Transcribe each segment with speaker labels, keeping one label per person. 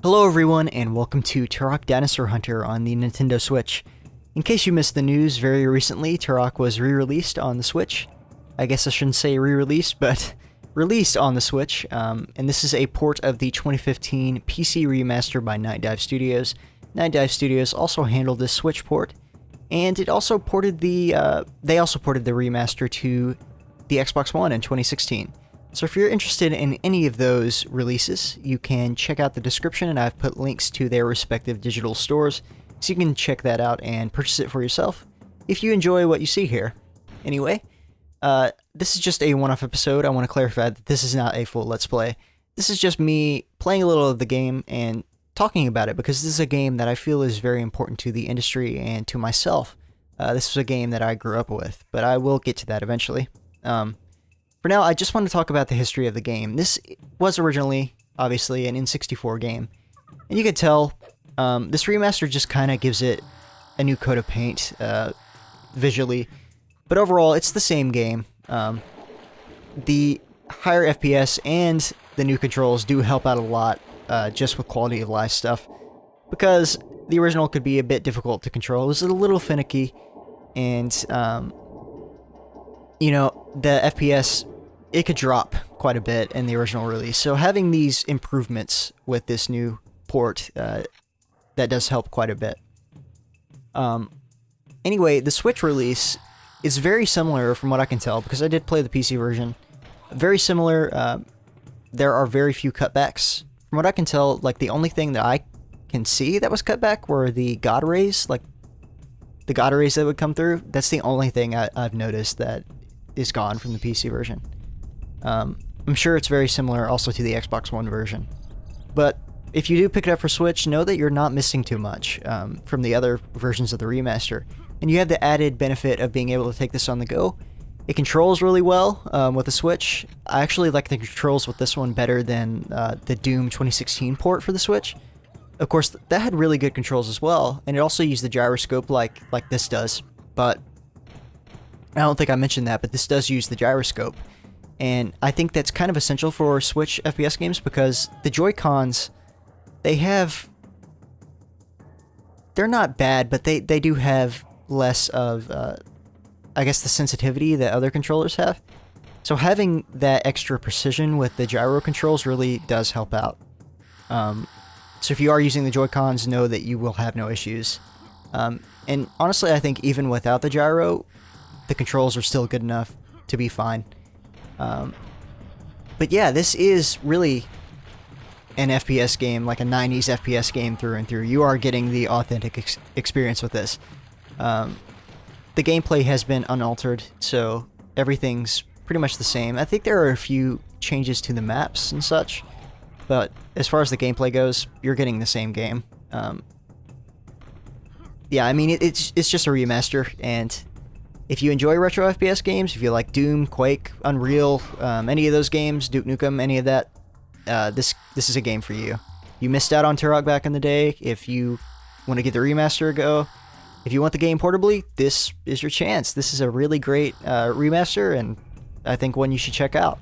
Speaker 1: Hello everyone, and welcome to Turok Dinosaur Hunter on the Nintendo Switch. In case you missed the news, very recently Turok was re-released on the Switch. I guess I shouldn't say re-released, but released on the Switch, and this is a port of the 2015 PC remaster by Night Dive Studios. Night Dive Studios also handled this Switch port, and it also ported they also ported the remaster to the Xbox One in 2016. So if you're interested in any of those releases, you can check out the description, and I've put links to their respective digital stores, so you can check that out and purchase it for yourself if you enjoy what you see here. Anyway, this is just a one-off episode. I want to clarify that this is not a full Let's Play. This is just me playing a little of the game and talking about it, because this is a game that I feel is very important to the industry and to myself. This was a game that I grew up with, but I will get to that eventually. For now, I just want to talk about the history of the game. This was originally, obviously, an N64 game, and you could tell this remaster just kind of gives it a new coat of paint visually, but overall, it's the same game. The higher FPS and the new controls do help out a lot just with quality of life stuff, because the original could be a bit difficult to control. It was a little finicky, and you know, the FPS, it could drop quite a bit in the original release. So having these improvements with this new port, that does help quite a bit. Anyway, the Switch release is very similar from what I can tell, because I did play the PC version. Very similar. There are very few cutbacks. From what I can tell, like, the only thing that I can see that was cut back were the God rays, like the God rays that would come through. That's the only thing I've noticed that is gone from the PC version. I'm sure it's very similar also to the Xbox One version. But if you do pick it up for Switch, know that you're not missing too much from the other versions of the remaster. And you have the added benefit of being able to take this on the go. It controls really well with the Switch. I actually like the controls with this one better than the Doom 2016 port for the Switch. Of course, that had really good controls as well, and it also used the gyroscope like this does. But I don't think I mentioned that, but this does use the gyroscope. And I think that's kind of essential for Switch FPS games, because the Joy-Cons, they're not bad, but they do have less of, I guess, the sensitivity that other controllers have. So having that extra precision with the gyro controls really does help out. So if you are using the Joy-Cons, know that you will have no issues. And honestly, I think even without the gyro, the controls are still good enough to be fine. But yeah, this is really an FPS game, like a 90s FPS game through and through. You are getting the authentic experience with this. The gameplay has been unaltered, so everything's pretty much the same. I think there are a few changes to the maps and such, but as far as the gameplay goes, you're getting the same game. Yeah, I mean, it's just a remaster, and if you enjoy retro FPS games, if you like Doom, Quake, Unreal, any of those games, Duke Nukem, any of that, this is a game for you. You missed out on Turok back in the day. If you want to give the remaster a go, if you want the game portably, this is your chance. This is a really great remaster, and I think one you should check out.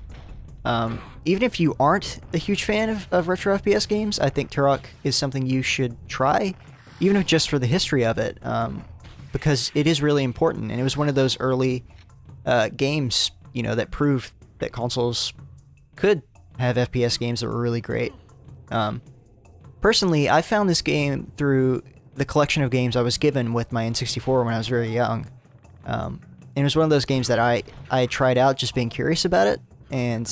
Speaker 1: Even if you aren't a huge fan of retro FPS games, I think Turok is something you should try, even if just for the history of it. Because it is really important, and it was one of those early games, you know, that proved that consoles could have FPS games that were really great. Personally, I found this game through the collection of games I was given with my N64 when I was very young. And it was one of those games that I tried out just being curious about it, and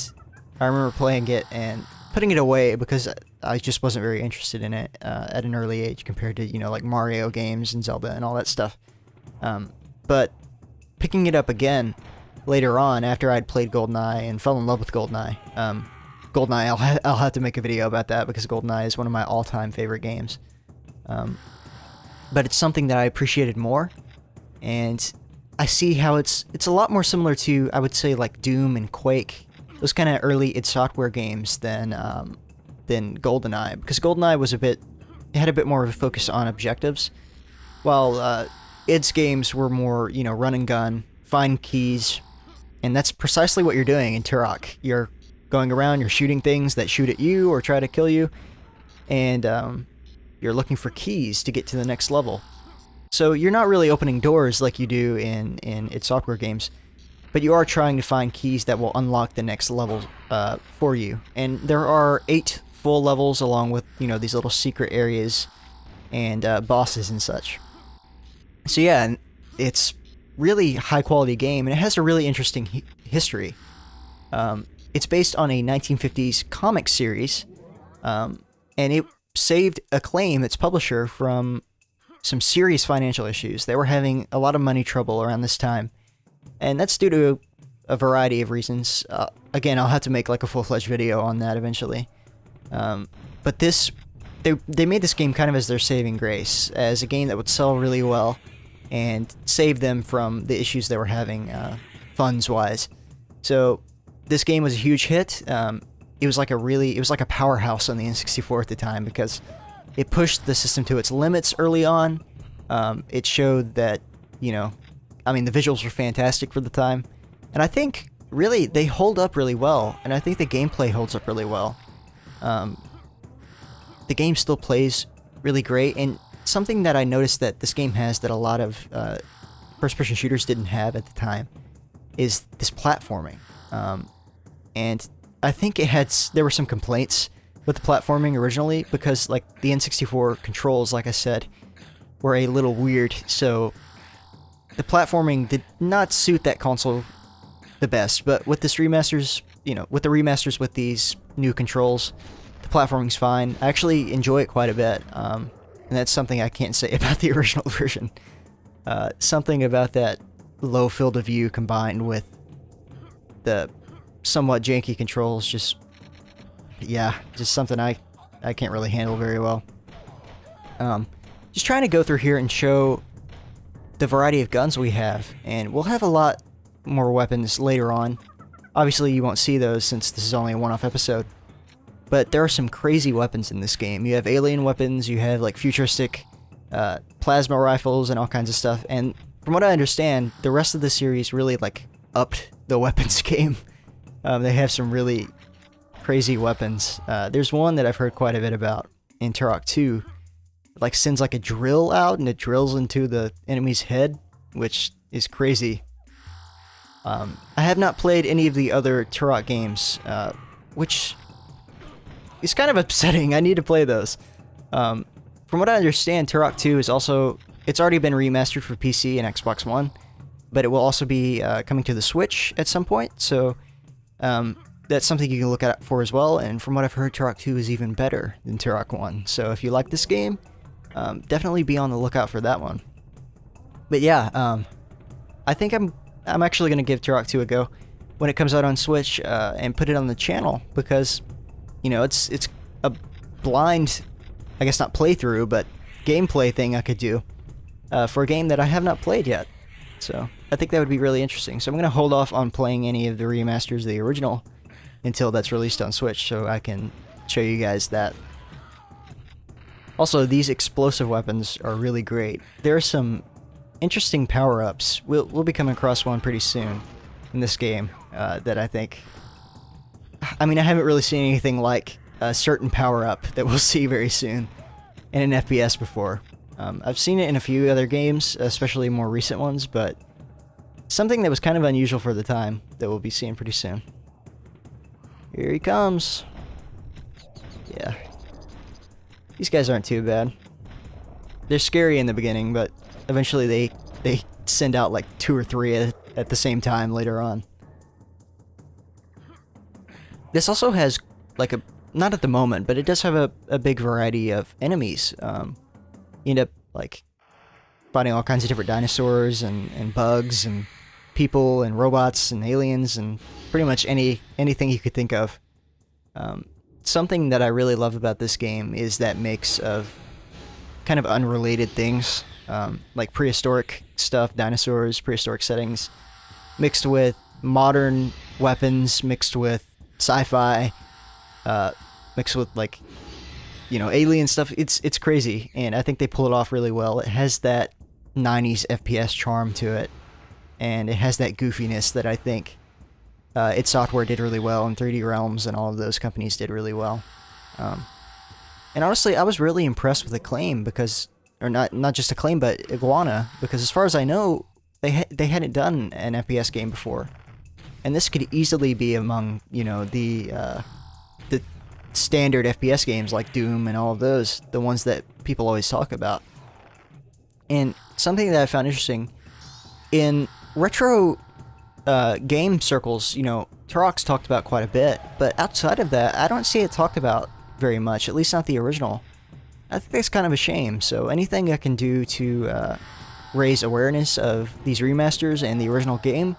Speaker 1: I remember playing it and putting it away because I just wasn't very interested in it at an early age compared to, you know, like Mario games and Zelda and all that stuff. But picking it up again later on after I'd played GoldenEye and fell in love with GoldenEye. GoldenEye, I'll have to make a video about that, because GoldenEye is one of my all-time favorite games. But it's something that I appreciated more, and I see how it's a lot more similar to, I would say, like Doom and Quake, those kind of early id Software games than GoldenEye, because GoldenEye had a bit more of a focus on objectives, while id's games were more, you know, run and gun, find keys, and that's precisely what you're doing in Turok. You're going around, you're shooting things that shoot at you or try to kill you, and you're looking for keys to get to the next level. So you're not really opening doors like you do in id Software games, but you are trying to find keys that will unlock the next level for you. And there are 8 full levels along with, these little secret areas and bosses and such. So yeah, it's really high quality game, and it has a really interesting history. It's based on a 1950s comic series, and it saved Acclaim, its publisher, from some serious financial issues. They were having a lot of money trouble around this time, and that's due to a variety of reasons. Again, I'll have to make like a full-fledged video on that eventually. But they made this game kind of as their saving grace, as a game that would sell really well and save them from the issues they were having funds-wise. So this game was a huge hit. It was like a powerhouse on the N64 at the time, because it pushed the system to its limits early on. It showed that, the visuals were fantastic for the time. And I think, really, they hold up really well. And I think the gameplay holds up really well. The game still plays really great. And something that I noticed that this game has that a lot of first-person shooters didn't have at the time is this platforming. And I think there were some complaints with the platforming originally, because like the N64 controls, like I said, were a little weird, so the platforming did not suit that console the best. But with this remasters, with the remasters with these new controls, the platforming's fine. I actually enjoy it quite a bit, and that's something I can't say about the original version. Something about that low field of view combined with the somewhat janky controls, just something I can't really handle very well. Just trying to go through here and show the variety of guns we have, and we'll have a lot more weapons later on. Obviously you won't see those since this is only a one-off episode, but there are some crazy weapons in this game. You have alien weapons, you have like futuristic plasma rifles and all kinds of stuff, and from what I understand, the rest of the series really like upped the weapons game. They have some really crazy weapons. There's one that I've heard quite a bit about in Turok 2. It like sends like a drill out and it drills into the enemy's head, which is crazy. I have not played any of the other Turok games, which is kind of upsetting. I need to play those. From what I understand, Turok 2 is it's already been remastered for PC and Xbox One, but it will also be coming to the Switch at some point, so that's something you can look out for as well. And from what I've heard, Turok 2 is even better than Turok 1. So if you like this game, definitely be on the lookout for that one. But yeah, I think I'm actually going to give Turok 2 a go when it comes out on Switch, and put it on the channel, because it's a blind, I guess not playthrough, but gameplay thing I could do for a game that I have not played yet. So I think that would be really interesting. So I'm going to hold off on playing any of the remasters of the original until that's released on Switch, so I can show you guys that. Also, these explosive weapons are really great. There are some interesting power-ups. We'll be coming across one pretty soon in this game that I think... I haven't really seen anything like a certain power-up that we'll see very soon in an FPS before. I've seen it in a few other games, especially more recent ones, but something that was kind of unusual for the time that we'll be seeing pretty soon. Here he comes. Yeah. These guys aren't too bad. They're scary in the beginning, but eventually they send out like 2 or 3 at the same time later on. This also has like not at the moment, but it does have a big variety of enemies. You end up like fighting all kinds of different dinosaurs and bugs and people and robots and aliens and pretty much anything you could think of. Something that I really love about this game is that mix of kind of unrelated things, like prehistoric stuff, dinosaurs, prehistoric settings, mixed with modern weapons, mixed with sci-fi, mixed with like, alien stuff. It's crazy, and I think they pull it off really well. It has that 90s FPS charm to it, and it has that goofiness that I think id Software did really well, and 3D Realms and all of those companies did really well. And honestly, I was really impressed with Acclaim because, or not just Acclaim, but Iguana, because as far as I know, they hadn't done an FPS game before, and this could easily be among the standard FPS games like Doom and all of those, the ones that people always talk about. And something that I found interesting in retro game circles, Turok's talked about quite a bit, but outside of that, I don't see it talked about very much, at least not the original. I think that's kind of a shame, so anything I can do to raise awareness of these remasters and the original game,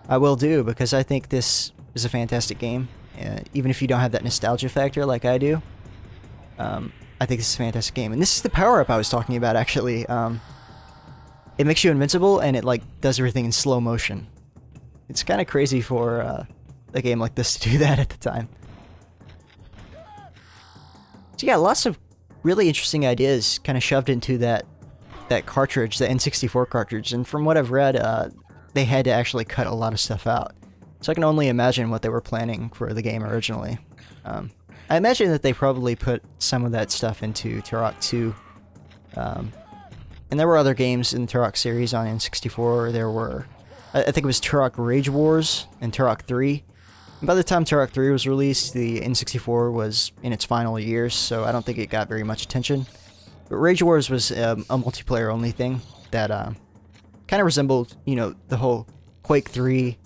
Speaker 1: I will do, because I think this is a fantastic game. Even if you don't have that nostalgia factor like I do, I think this is a fantastic game. And this is the power-up I was talking about, actually. It makes you invincible, and it does everything in slow motion. It's kind of crazy for a game like this to do that at the time. So yeah, lots of really interesting ideas kind of shoved into that cartridge, the N64 cartridge, and from what I've read, they had to actually cut a lot of stuff out. So I can only imagine what they were planning for the game originally. I imagine that they probably put some of that stuff into Turok 2. And there were other games in the Turok series on N64. There were, I think it was Turok Rage Wars and Turok 3. And by the time Turok 3 was released, the N64 was in its final years, so I don't think it got very much attention. But Rage Wars was a multiplayer-only thing that kind of resembled, the whole Quake 3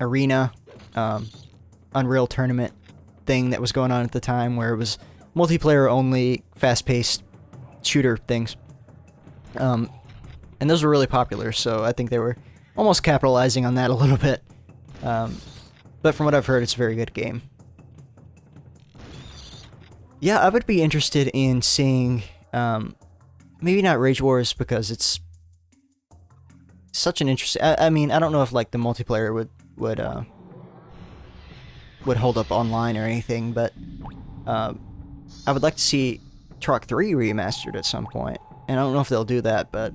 Speaker 1: arena, Unreal Tournament thing that was going on at the time, where it was multiplayer-only, fast-paced shooter things. And those were really popular, so I think they were almost capitalizing on that a little bit. But from what I've heard, it's a very good game. Yeah, I would be interested in seeing, maybe not Rage Wars, because it's such an interesting... I mean, I don't know if the multiplayer would hold up online or anything, but I would like to see Turok 3 remastered at some point. And I don't know if they'll do that, but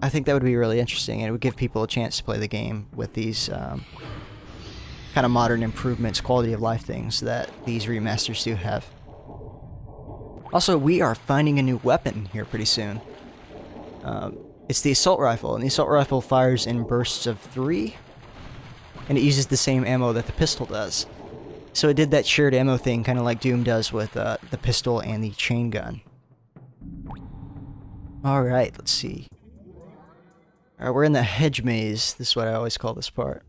Speaker 1: I think that would be really interesting, and it would give people a chance to play the game with these kind of modern improvements, quality of life things that these remasters do have. Also, we are finding a new weapon here pretty soon. It's the assault rifle, and the assault rifle fires in bursts of 3, and it uses the same ammo that the pistol does. So it did that shared ammo thing, kind of like Doom does with the pistol and the chain gun. Alright, let's see. Alright, we're in the hedge maze. This is what I always call this part.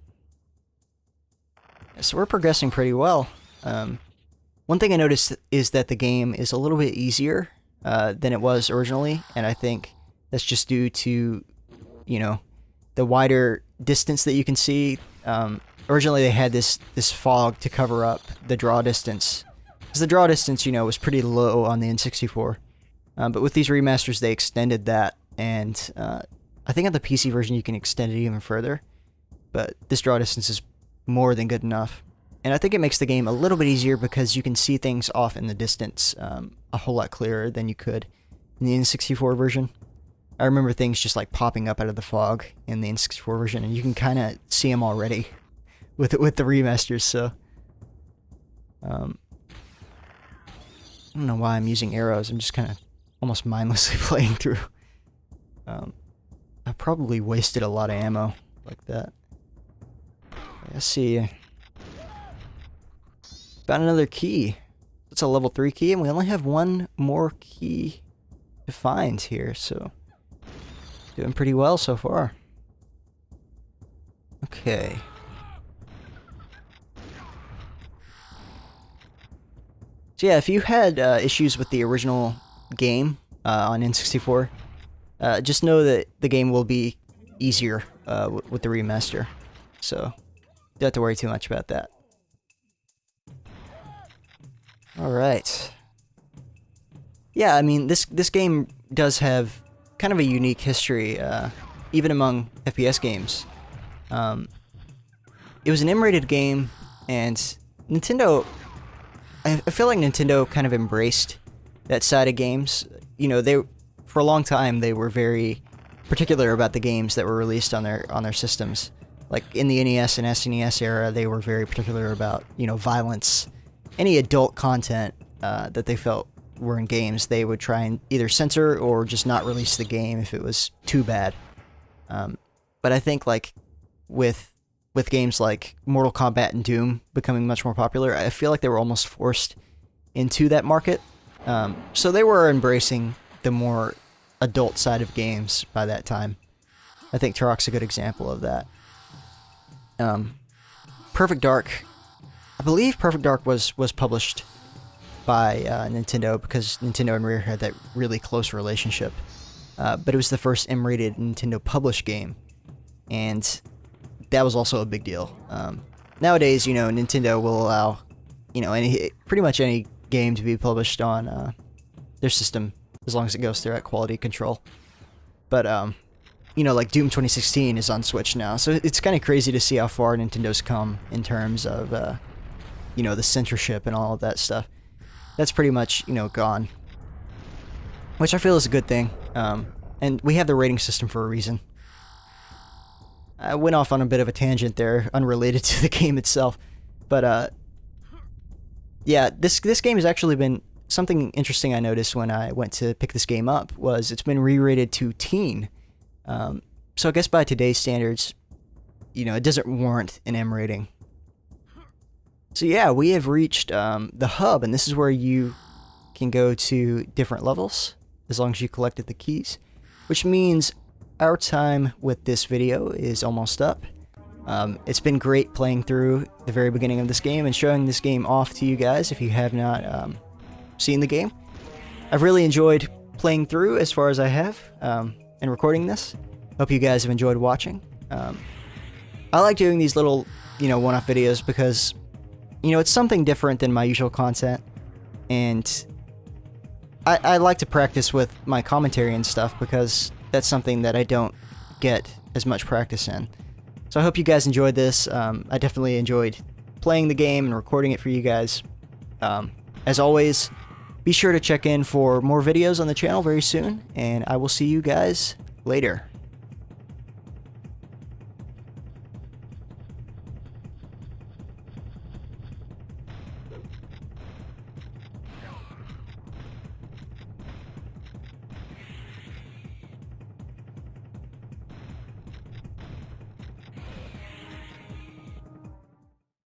Speaker 1: So we're progressing pretty well. One thing I noticed is that the game is a little bit easier than it was originally, and I think that's just due to, the wider distance that you can see. Originally they had this fog to cover up the draw distance, because the draw distance, was pretty low on the N64. But with these remasters, they extended that, and I think on the PC version you can extend it even further, but this draw distance is more than good enough. And I think it makes the game a little bit easier because you can see things off in the distance a whole lot clearer than you could in the N64 version. I remember things just popping up out of the fog in the N64 version, and you can kind of see them already with the remasters, so... I don't know why I'm using arrows, I'm just kind of almost mindlessly playing through. I probably wasted a lot of ammo like that. Let's see. Found another key. It's a level 3 key, and we only have one more key to find here, so... doing pretty well so far. Okay. So yeah, if you had issues with the original game on N64, just know that the game will be easier with the remaster. So, don't have to worry too much about that. Alright. Yeah, I mean, this game does have kind of a unique history, even among FPS games. It was an M-rated game, and Nintendo... I feel like Nintendo kind of embraced that side of games. For a long time, they were very particular about the games that were released on their systems. Like in the NES and SNES era, they were very particular about, violence. Any adult content that they felt were in games, they would try and either censor or just not release the game if it was too bad. But I think like with games like Mortal Kombat and Doom becoming much more popular, I feel like they were almost forced into that market. So they were embracing the more adult side of games by that time. I think Turok's a good example of that. Perfect Dark, I believe Perfect Dark was published by Nintendo, because Nintendo and Rare had that really close relationship. But it was the first M-rated Nintendo published game, and that was also a big deal. Nowadays, Nintendo will allow, pretty much any game to be published on their system as long as it goes through that quality control. But like Doom 2016 is on Switch now, so it's kind of crazy to see how far Nintendo's come in terms of, the censorship and all of that stuff. That's pretty much, gone. Which I feel is a good thing. And we have the rating system for a reason. I went off on a bit of a tangent there, unrelated to the game itself. But, yeah, this game has actually been... Something interesting I noticed when I went to pick this game up was it's been re-rated to teen. So I guess by today's standards, it doesn't warrant an M rating. So yeah, we have reached the hub, and this is where you can go to different levels as long as you collected the keys, which means our time with this video is almost up. It's been great playing through the very beginning of this game and showing this game off to you guys if you have not seen the game. I've really enjoyed playing through as far as I have and recording this. Hope you guys have enjoyed watching. I like doing these little, one-off videos because, it's something different than my usual content, and I like to practice with my commentary and stuff because that's something that I don't get as much practice in. So I hope you guys enjoyed this. I definitely enjoyed playing the game and recording it for you guys. As always, be sure to check in for more videos on the channel very soon, and I will see you guys later.